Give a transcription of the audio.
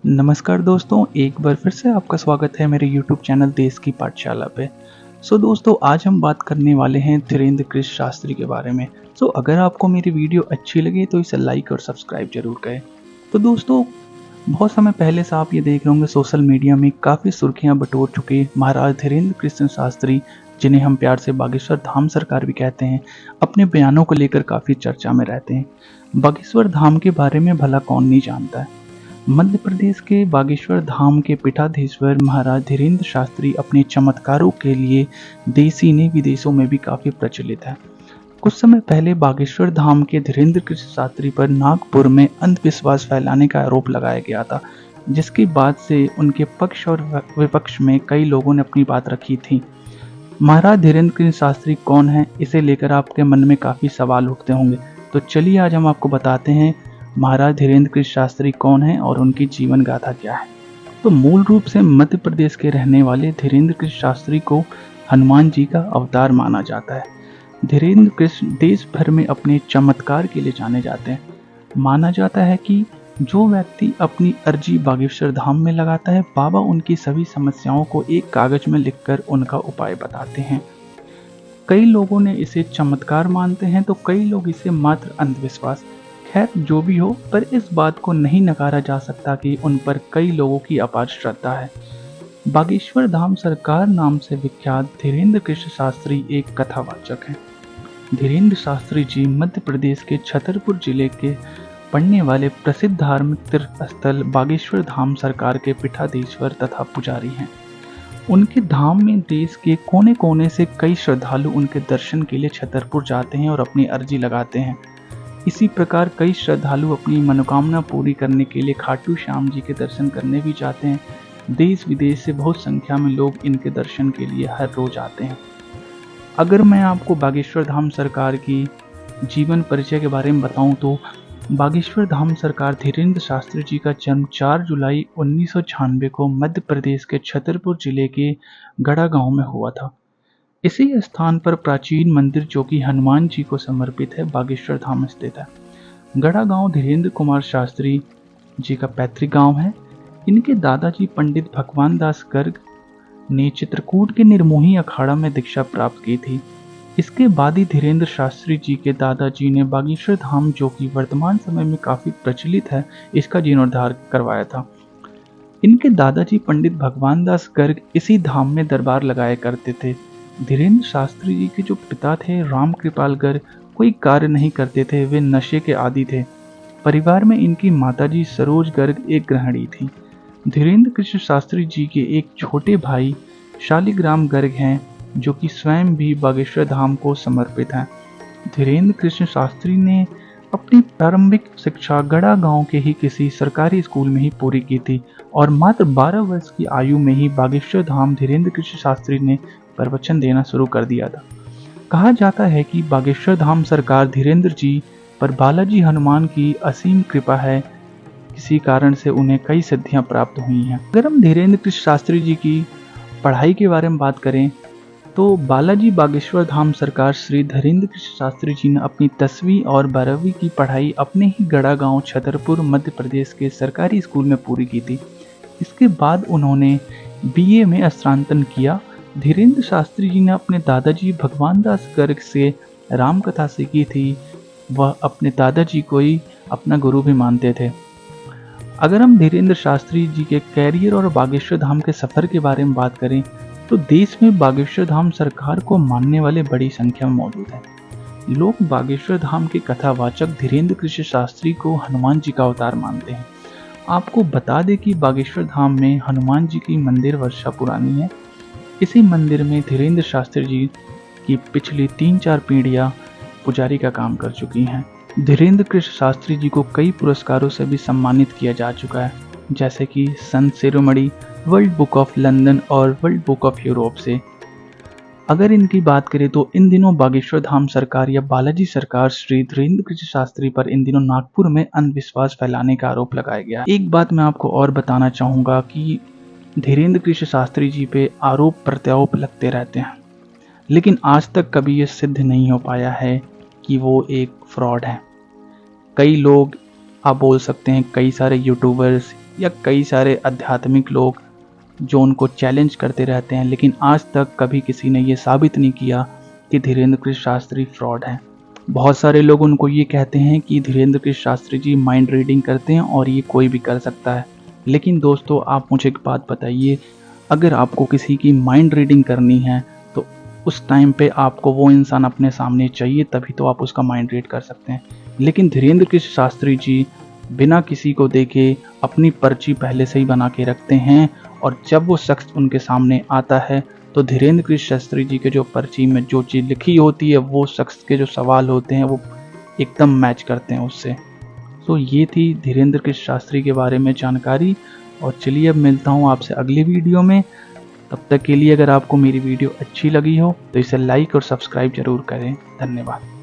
नमस्कार दोस्तों, एक बार फिर से आपका स्वागत है मेरे YouTube चैनल देश की पाठशाला पे। दोस्तों, आज हम बात करने वाले हैं धीरेन्द्र कृष्ण शास्त्री के बारे में। अगर आपको मेरी वीडियो अच्छी लगे तो इसे लाइक और सब्सक्राइब जरूर करें। दोस्तों, बहुत समय पहले से आप ये देख रहे होंगे सोशल मीडिया में काफ़ी सुर्खियां बटोर चुके महाराज धीरेन्द्र कृष्ण शास्त्री, जिन्हें हम प्यार से बागेश्वर धाम सरकार भी कहते हैं, अपने बयानों को लेकर काफ़ी चर्चा में रहते हैं। बागेश्वर धाम के बारे में भला कौन नहीं जानता है। मध्य प्रदेश के बागेश्वर धाम के पीठाधीश्वर महाराज धीरेन्द्र शास्त्री अपने चमत्कारों के लिए देशी ने विदेशों में भी काफी प्रचलित है। कुछ समय पहले बागेश्वर धाम के धीरेन्द्र कृष्ण शास्त्री पर नागपुर में अंधविश्वास फैलाने का आरोप लगाया गया था, जिसके बाद से उनके पक्ष और विपक्ष में कई लोगों ने अपनी बात रखी थी। महाराज धीरेन्द्र कृष्ण शास्त्री कौन है, इसे लेकर आपके मन में काफी सवाल उठते होंगे। तो चलिए आज हम आपको बताते हैं महाराज धीरेन्द्र कृष्ण शास्त्री कौन है और उनकी जीवन गाथा क्या है। मूल रूप से मध्य प्रदेश के रहने वाले धीरेन्द्र कृष्ण शास्त्री को हनुमान जी का अवतार माना जाता है। धीरेन्द्र कृष्ण देश भर में अपने चमत्कार के लिए जाने जाते हैं। माना जाता है कि जो व्यक्ति अपनी अर्जी बागेश्वर धाम में लगाता है, बाबा उनकी सभी समस्याओं को एक कागज में लिखकर उनका उपाय बताते हैं। कई लोगों ने इसे चमत्कार मानते हैं तो कई लोग इसे मात्र अंधविश्वास। खैर जो भी हो, पर इस बात को नहीं नकारा जा सकता कि उन पर कई लोगों की अपार श्रद्धा है। बागेश्वर धाम सरकार नाम से विख्यात धीरेन्द्र कृष्ण शास्त्री एक कथावाचक हैं। धीरेन्द्र शास्त्री जी मध्य प्रदेश के छतरपुर जिले के पड़ने वाले प्रसिद्ध धार्मिक तीर्थ स्थल बागेश्वर धाम सरकार के पीठाधीश्वर तथा पुजारी हैं। उनके धाम में देश के कोने कोने से कई श्रद्धालु उनके दर्शन के लिए छतरपुर जाते हैं और अपनी अर्जी लगाते हैं। इसी प्रकार कई श्रद्धालु अपनी मनोकामना पूरी करने के लिए खाटू श्याम जी के दर्शन करने भी जाते हैं। देश विदेश से बहुत संख्या में लोग इनके दर्शन के लिए हर रोज आते हैं। अगर मैं आपको बागेश्वर धाम सरकार की जीवन परिचय के बारे में बताऊं तो बागेश्वर धाम सरकार धीरेन्द्र शास्त्री जी का जन्म 4 जुलाई 1996 को मध्य प्रदेश के छतरपुर जिले के गड़ा गांव में हुआ था। इसी स्थान पर प्राचीन मंदिर जो कि हनुमान जी को समर्पित है बागेश्वर धाम स्थित है। गड़ा गांव धीरेन्द्र कुमार शास्त्री जी का पैतृक गांव है। इनके दादाजी पंडित भगवान दास गर्ग ने चित्रकूट के निर्मोही अखाड़ा में दीक्षा प्राप्त की थी। इसके बाद ही धीरेन्द्र शास्त्री जी के दादाजी ने बागेश्वर धाम, जो कि वर्तमान समय में काफी प्रचलित है, इसका जीर्णोद्धार करवाया था। इनके दादाजी पंडित भगवान दास गर्ग इसी धाम में दरबार लगाया करते थे। धीरेन्द्र शास्त्री जी के जो पिता थे राम कृपाल गर्ग कोई कार्य नहीं करते थे, वे नशे के आदी थे। परिवार में इनकी माताजी सरोज गर्ग एक गृहिणी थी। धीरेन्द्र कृष्ण शास्त्री जी के एक छोटे भाई शालिग्राम गर्ग हैं, जो कि स्वयं भी बागेश्वर धाम को समर्पित हैं। धीरेन्द्र कृष्ण शास्त्री ने अपनी प्रारंभिक शिक्षा गड़ा गांव के ही किसी सरकारी स्कूल में ही पूरी की थी और मात्र 12 वर्ष की आयु में ही बागेश्वर धाम धीरेन्द्र कृष्ण शास्त्री ने प्रवचन देना शुरू कर दिया था। कहा जाता है कि बागेश्वर धाम सरकार धीरेन्द्र जी पर बालाजी हनुमान की असीम कृपा है, किसी कारण से उन्हें कई सिद्धियां प्राप्त हुई हैं। अगर हम धीरेन्द्र कृष्ण शास्त्री जी की पढ़ाई के बारे में बात करें तो बालाजी बागेश्वर धाम सरकार श्री धीरेन्द्र कृष्ण शास्त्री जी ने अपनी 10वीं और 12वीं की पढ़ाई अपने ही गड़ा गांव छतरपुर मध्य प्रदेश के सरकारी स्कूल में पूरी की थी। इसके बाद उन्होंने BA में स्नातक किया। धीरेन्द्र शास्त्री जी ने अपने दादाजी भगवान दास गर्ग से रामकथा सीखी थी। वह अपने दादाजी को ही अपना गुरु भी मानते थे। अगर हम धीरेन्द्र शास्त्री जी के कैरियर और बागेश्वर धाम के सफर के बारे में बात करें तो देश में बागेश्वर धाम सरकार को मानने वाले बड़ी संख्या में मौजूद हैं। लोग बागेश्वर धाम के कथावाचक धीरेन्द्र कृष्ण शास्त्री को हनुमान जी का अवतार मानते हैं। आपको बता दें कि बागेश्वर धाम में हनुमान जी की मंदिर वर्षा पुरानी है। इसी मंदिर में धीरेन्द्र शास्त्री जी की पिछली 3-4 पीढ़ियां पुजारी का काम कर चुकी हैं। धीरेन्द्र कृष्ण शास्त्री जी को कई पुरस्कारों से भी सम्मानित किया जा चुका है, जैसे कि Sant Shiromani, world book of London और वर्ल्ड बुक ऑफ यूरोप से। अगर इनकी बात करें तो इन दिनों बागेश्वर धाम सरकार या बालाजी सरकार श्री धीरेन्द्र कृष्ण शास्त्री पर इन दिनों नागपुर में अंधविश्वास फैलाने का आरोप लगाया गया। एक बात मैं आपको और बताना चाहूँगा कि धीरेन्द्र कृष्ण शास्त्री जी पे आरोप प्रत्यारोप लगते रहते हैं, लेकिन आज तक कभी ये सिद्ध नहीं हो पाया है कि वो एक फ्रॉड है। कई लोग, आप बोल सकते हैं कई सारे यूट्यूबर्स या कई सारे आध्यात्मिक लोग जो उनको चैलेंज करते रहते हैं, लेकिन आज तक कभी किसी ने ये साबित नहीं किया कि धीरेन्द्र कृष्ण शास्त्री फ्रॉड हैं। बहुत सारे लोग उनको ये कहते हैं कि धीरेन्द्र कृष्ण शास्त्री जी माइंड रीडिंग करते हैं और ये कोई भी कर सकता है। लेकिन दोस्तों, आप मुझे एक बात बताइए, अगर आपको किसी की माइंड रीडिंग करनी है तो उस टाइम पे आपको वो इंसान अपने सामने चाहिए, तभी तो आप उसका माइंड रीड कर सकते हैं। लेकिन धीरेन्द्र कृष्ण शास्त्री जी बिना किसी को देखे अपनी पर्ची पहले से ही बना के रखते हैं, और जब वो शख्स उनके सामने आता है तो धीरेन्द्र कृष्ण शास्त्री जी के जो पर्ची में जो चीज़ लिखी होती है, वो शख्स के जो सवाल होते हैं वो एकदम मैच करते हैं उससे। तो ये थी धीरेन्द्र कृष्ण शास्त्री के बारे में जानकारी। और चलिए अब मिलता हूँ आपसे अगली वीडियो में। तब तक के लिए अगर आपको मेरी वीडियो अच्छी लगी हो तो इसे लाइक और सब्सक्राइब जरूर करें। धन्यवाद।